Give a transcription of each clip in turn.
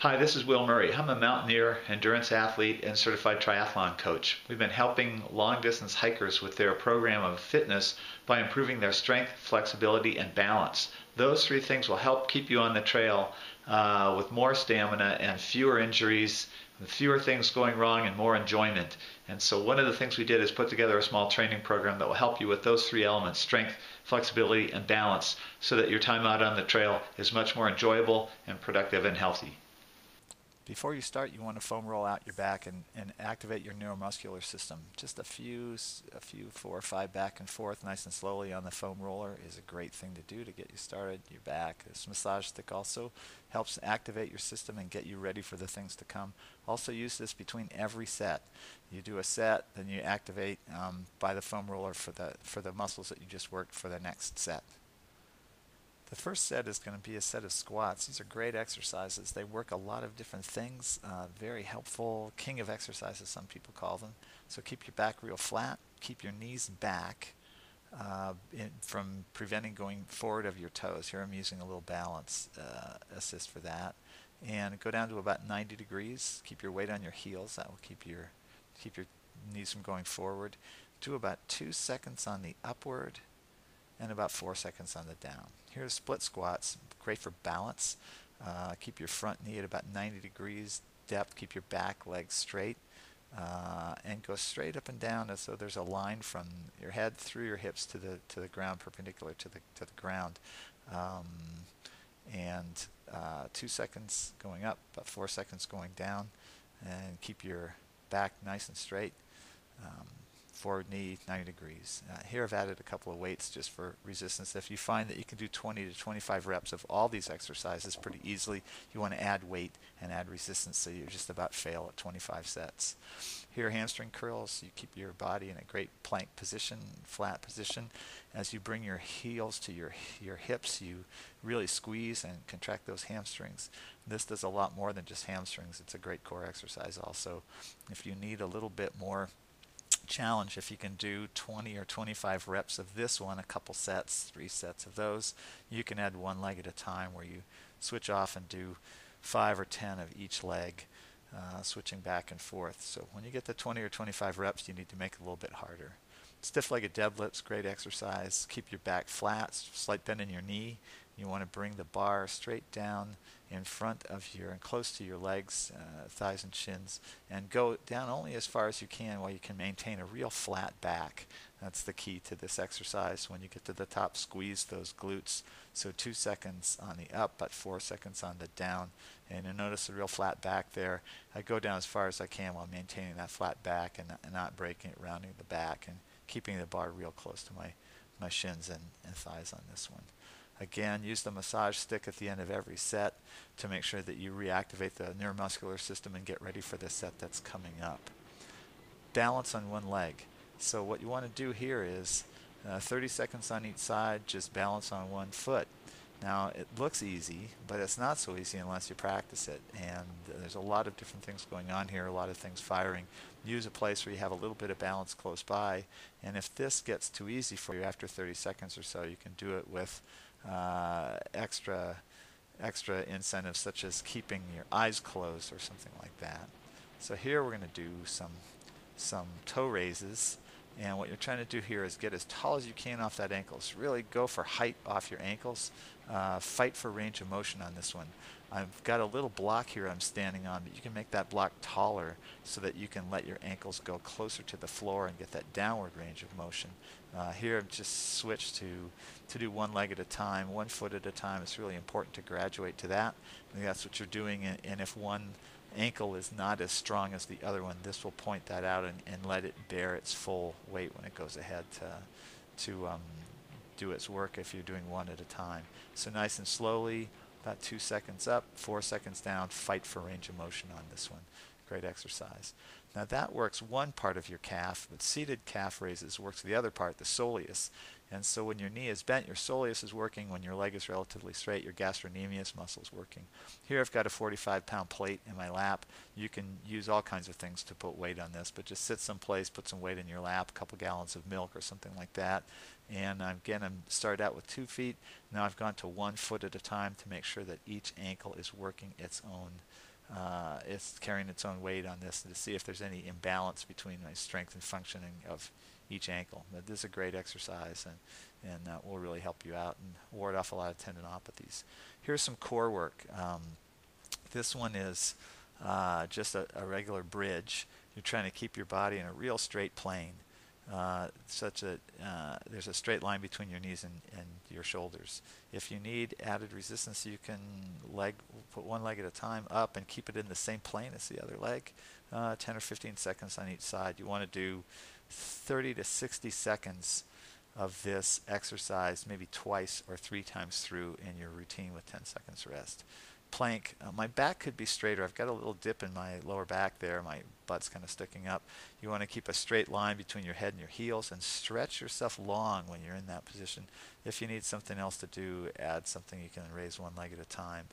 Hi, this is Will Murray. I'm a mountaineer, endurance athlete, and certified triathlon coach. We've been helping long distance hikers with their program of fitness by improving their strength, flexibility, and balance. Those three things will help keep you on the trail with more stamina and fewer injuries, with fewer things going wrong, and more enjoyment. And so, one of the things we did is put together a small training program that will help you with those three elements: strength, flexibility, and balance, so that your time out on the trail is much more enjoyable and productive and healthy. Before you start, you want to foam roll out your back and activate your neuromuscular system. Just a few 4 or 5 back and forth, nice and slowly on the foam roller is a great thing to do to get you started. Your back. This massage stick also helps activate your system and get you ready for the things to come. Also use this between every set. You do a set, then you activate by the foam roller for the muscles that you just worked for the next set. The first set is going to be a set of squats. These are great exercises. They work a lot of different things. Very helpful. King of exercises, some people call them. So keep your back real flat. Keep your knees back from preventing going forward of your toes. Here I'm using a little balance assist for that. And go down to about 90 degrees. Keep your weight on your heels. That will keep your knees from going forward. Do about 2 seconds on the upward and about 4 seconds on the down. Here's split squats, great for balance. Keep your front knee at about 90 degrees depth. Keep your back legs straight and go straight up and down as though there's a line from your head through your hips to the ground, perpendicular to the ground. Um, and 2 seconds going up, about 4 seconds going down, and keep your back nice and straight. Um, Forward knee 90 degrees. Here I've added a couple of weights just for resistance. If you find that you can do 20 to 25 reps of all these exercises pretty easily, you want to add weight and add resistance so you just about fail at 25 sets. Here hamstring curls, you keep your body in a great plank position, flat position. As you bring your heels to your hips, you really squeeze and contract those hamstrings. This does a lot more than just hamstrings. It's a great core exercise also. If you need a little bit more challenge, if you can do 20 or 25 reps of this one, a couple sets, 3 sets of those, you can add one leg at a time where you switch off and do 5 or 10 of each leg, switching back and forth. So when you get to 20 or 25 reps, you need to make it a little bit harder. Stiff-legged deadlifts, great exercise. Keep your back flat, slight bend in your knee. You want to bring the bar straight down in front of your and close to your legs, thighs and shins, and go down only as far as you can while you can maintain a real flat back. That's the key to this exercise. When you get to the top, squeeze those glutes. So 2 seconds on the up, but 4 seconds on the down. And you'll notice a real flat back there. I go down as far as I can while maintaining that flat back and not breaking it, rounding the back, and keeping the bar real close to my shins and thighs on this one. Again, use the massage stick at the end of every set to make sure that you reactivate the neuromuscular system and get ready for the set that's coming up. Balance on one leg. So what you want to do here is 30 seconds on each side, just balance on one foot. Now it looks easy, but it's not so easy unless you practice it. And there's a lot of different things going on here, a lot of things firing. Use a place where you have a little bit of balance close by. And if this gets too easy for you after 30 seconds or so, you can do it with extra incentives such as keeping your eyes closed or something like that. So here we're going to do some toe raises, and what you're trying to do here is get as tall as you can off that ankles. Really go for height off your ankles. Fight for range of motion on this one. I've got a little block here I'm standing on, but you can make that block taller so that you can let your ankles go closer to the floor and get that downward range of motion. Here I've just switched to do one leg at a time, 1 foot at a time. It's really important to graduate to that. I think that's what you're doing, and if one ankle is not as strong as the other one, this will point that out and let it bear its full weight when it goes ahead to do its work if you're doing one at a time. So nice and slowly, about 2 seconds up, 4 seconds down, fight for range of motion on this one. Great exercise. Now that works one part of your calf, but seated calf raises works the other part, the soleus. And so when your knee is bent, your soleus is working. When your leg is relatively straight, your gastrocnemius muscle is working. Here I've got a 45-pound plate in my lap. You can use all kinds of things to put weight on this, but just sit someplace, put some weight in your lap, a couple gallons of milk or something like that. And again, I'm started out with 2 feet. Now I've gone to 1 foot at a time to make sure that each ankle is working its own it's carrying its own weight on this to see if there's any imbalance between my strength and functioning of each ankle. But this is a great exercise, and will really help you out and ward off a lot of tendinopathies. Here's some core work. This one is just a regular bridge. You're trying to keep your body in a real straight plane, such that there's a straight line between your knees and your shoulders. If you need added resistance, you can put one leg at a time up and keep it in the same plane as the other leg, 10 or 15 seconds on each side. You want to do 30 to 60 seconds of this exercise maybe twice or 3 times through in your routine with 10 seconds rest. Plank, my back could be straighter. I've got a little dip in my lower back there. My butt's kind of sticking up. You want to keep a straight line between your head and your heels and stretch yourself long when you're in that position. If you need something else to do, add something. You can raise one leg at a time,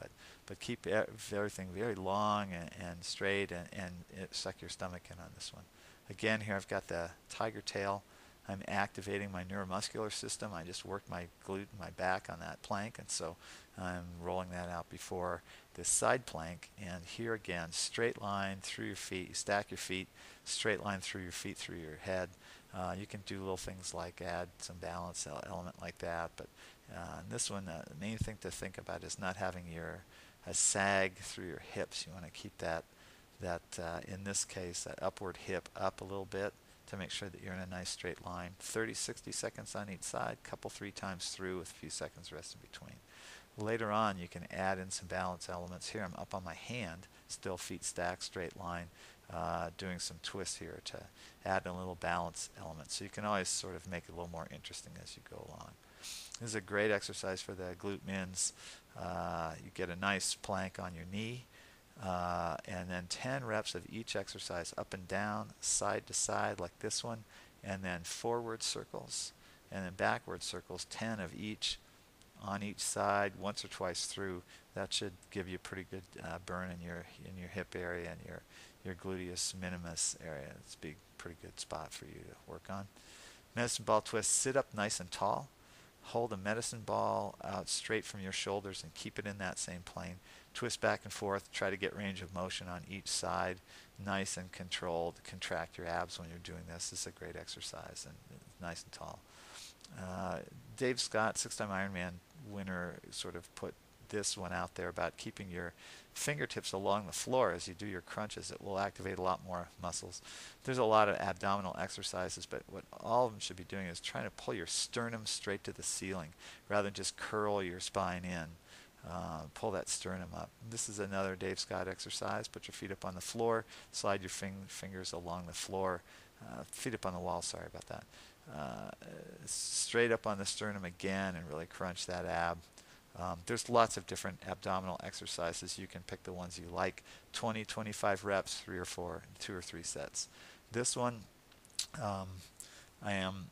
but keep everything very long and straight, and suck your stomach in on this one. Again, here I've got the tiger tail. I'm activating my neuromuscular system. I just worked my glute and my back on that plank, and so I'm rolling that out before this side plank. And here again, straight line through your feet. You stack your feet, straight line through your feet, through your head. You can do little things like add some balance element like that. But in this one, the main thing to think about is not having a sag through your hips. You want to keep that in this case, that upward hip up a little bit, to make sure that you're in a nice straight line. 30, 60 seconds on each side, couple 3 times through with a few seconds rest in between. Later on, you can add in some balance elements. Here I'm up on my hand, still feet stacked, straight line, doing some twists here to add a little balance element. So you can always sort of make it a little more interesting as you go along. This is a great exercise for the glute mins. You get a nice plank on your knee. And then 10 reps of each exercise, up and down, side to side like this one, and then forward circles, and then backward circles, 10 of each on each side, once or twice through. That should give you a pretty good burn in your hip area and your gluteus minimus area. It's a pretty good spot for you to work on. Medicine ball twist. Sit up nice and tall. Hold a medicine ball out straight from your shoulders and keep it in that same plane. Twist back and forth. Try to get range of motion on each side. Nice and controlled. Contract your abs when you're doing this. This is a great exercise and nice and tall. Dave Scott, 6-time Ironman winner, sort of put this one out there about keeping your fingertips along the floor as you do your crunches. It will activate a lot more muscles. There's a lot of abdominal exercises, but what all of them should be doing is trying to pull your sternum straight to the ceiling rather than just curl your spine in. Pull that sternum up. This is another Dave Scott exercise. Put your feet up on the floor, slide your fingers along the floor, feet up on the wall, sorry about that. Straight up on the sternum again and really crunch that ab. There's lots of different abdominal exercises. You can pick the ones you like. 20, 25 reps, 3 or 4, 2 or 3 sets. This one, I am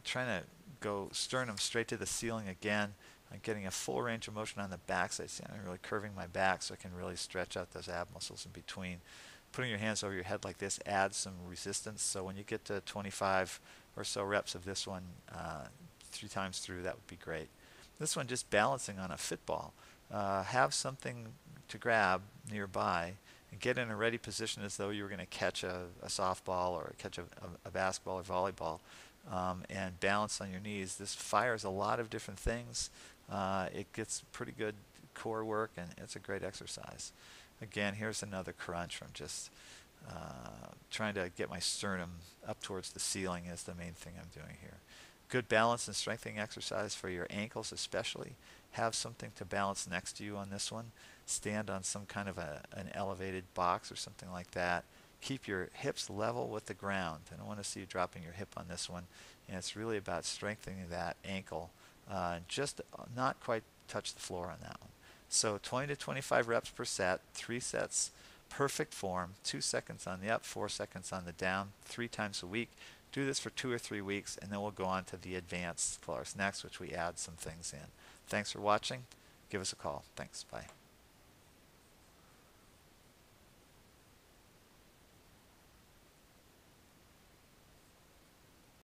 trying to go sternum straight to the ceiling again. I'm getting a full range of motion on the back side. See, I'm really curving my back so I can really stretch out those ab muscles in between. Putting your hands over your head like this adds some resistance. So when you get to 25 or so reps of this one 3 times through, that would be great. This one, just balancing on a football. Have something to grab nearby and get in a ready position as though you were going to catch a softball or catch a basketball or volleyball, and balance on your knees. This fires a lot of different things. It gets pretty good core work, and it's a great exercise. Again, here's another crunch from just trying to get my sternum up towards the ceiling is the main thing I'm doing here. Good balance and strengthening exercise for your ankles especially. Have something to balance next to you on this one. Stand on some kind of an elevated box or something like that. Keep your hips level with the ground. I don't want to see you dropping your hip on this one. And it's really about strengthening that ankle. Just not quite touch the floor on that one. So 20 to 25 reps per set, 3 sets, perfect form, 2 seconds on the up, 4 seconds on the down, 3 times a week. Do this for 2 or 3 weeks, and then we'll go on to the advanced course next, which we add some things in. Thanks for watching. Give us a call. Thanks. Bye.